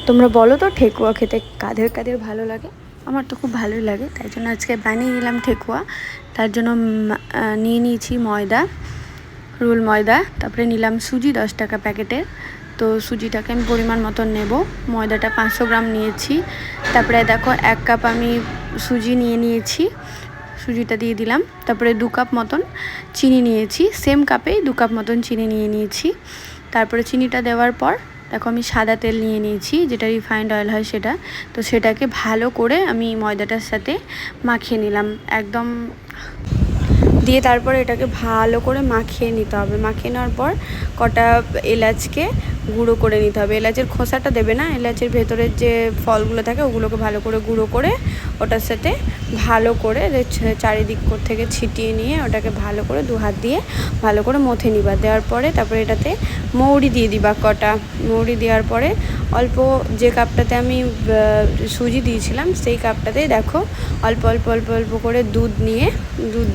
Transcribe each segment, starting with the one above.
তোমরা বলো তো ঠেকুয়া খেতে কাদের কাদের ভালো লাগে? আমার তো খুব ভালোই লাগে, তাই জন্য আজকে বানিয়ে নিলাম ঠেকুয়া। তার জন্য নিয়ে নিয়েছি ময়দা, রোল ময়দা, তারপরে নিলাম সুজি 10 টাকা প্যাকেটের। তো সুজিটাকে আমি পরিমাণ মতন নেব। ময়দাটা 500 গ্রাম নিয়েছি। তারপরে দেখো 1 কাপ আমি সুজি নিয়ে নিয়েছি, সুজিটা দিয়ে দিলাম। তারপরে 2 কাপ মতন চিনি নিয়েছি, সেম কাপেই 2 কাপ মতন চিনি নিয়ে নিয়েছি। তারপরে চিনিটা দেওয়ার পর দেখো আমি সাদা তেল নিয়ে নিয়েছি, যেটা রিফাইন্ড অয়েল হয় সেটা। তো সেটাকে ভালো করে আমি ময়দাটার সাথে মাখিয়ে নিলাম একদম দিয়ে। তারপরে এটাকে ভালো করে মাখিয়ে নিতে হবে। মাখিয়ে নেওয়ার পর কটা এলাচকে গুঁড়ো করে নিতে হবে। এলাচের খোসাটা দেবে না, এলাচের ভেতরের যে ফলগুলো থাকে ওগুলোকে ভালো করে গুঁড়ো করে ওটার সাথে ভালো করে চারিদিক থেকে ছিটিয়ে নিয়ে ওটাকে ভালো করে 2 হাত দিয়ে ভালো করে মথে নিবা। দেওয়ার পরে তারপরে এটাতে মৌরি দিয়ে দিবা কটা। মৌরি দেওয়ার পরে অল্প যে কাপটাতে আমি সুজি দিয়েছিলাম সেই কাপটাতে দেখো অল্প অল্প অল্প অল্প করে দুধ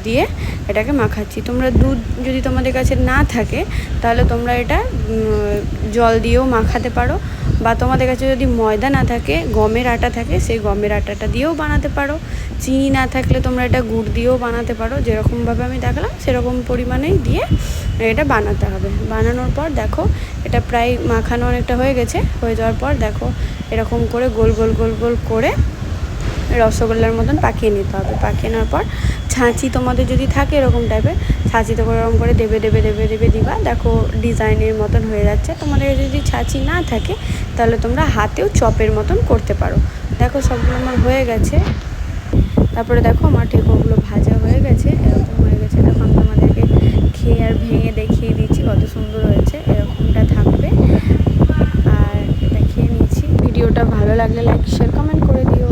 দিয়ে এটাকে মাখাচ্ছি। তোমরা দুধ যদি তোমাদের কাছে না থাকে তাহলে তোমরা এটা জল দিয়েও মাখাতে পারো, বা তোমাদের কাছে যদি ময়দা না থাকে, গমের আটা থাকে, সেই গমের আটাটা দিয়েও বানাতে পারো। চিনি না থাকলে তোমরা এটা গুড় দিয়েও বানাতে পারো। যেরকমভাবে আমি দেখালাম সেরকম পরিমাণেই দিয়ে এটা বানাতে হবে। বানানোর পর দেখো এটা প্রায় মাখানো অনেকটা হয়ে গেছে। হয়ে যাওয়ার পর দেখো এরকম করে গোল গোল গোল গোল করে রসগোল্লার মতন পাকিয়ে নিতে হবে। পাকিয়ে নেওয়ার পর ছাঁচি তোমাদের যদি থাকে এরকম টাইপের, ছাঁচিতে করে এরকম করে দেবে দেবে দেবে দেবে দিবা। দেখো ডিজাইনের মতন হয়ে যাচ্ছে। তোমাদের যদি ছাঁচি না থাকে তাহলে তোমরা হাতেও চপের মতন করতে পারো। দেখো সবগুলো আমার হয়ে গেছে। তারপরে দেখো আমার ঠেকুয়াগুলো ভাজা হয়ে গেছে, এরকম হয়ে গেছে। দেখো আমি তোমাদেরকে খেয়ে আর ভেঙে দেখিয়ে দিচ্ছি কত সুন্দর হয়েছে। এরকমটা থাকবে। আর এটা খেয়ে নিচ্ছি। ভিডিওটা ভালো লাগলে লাইক শেয়ার কমেন্ট করে দিও।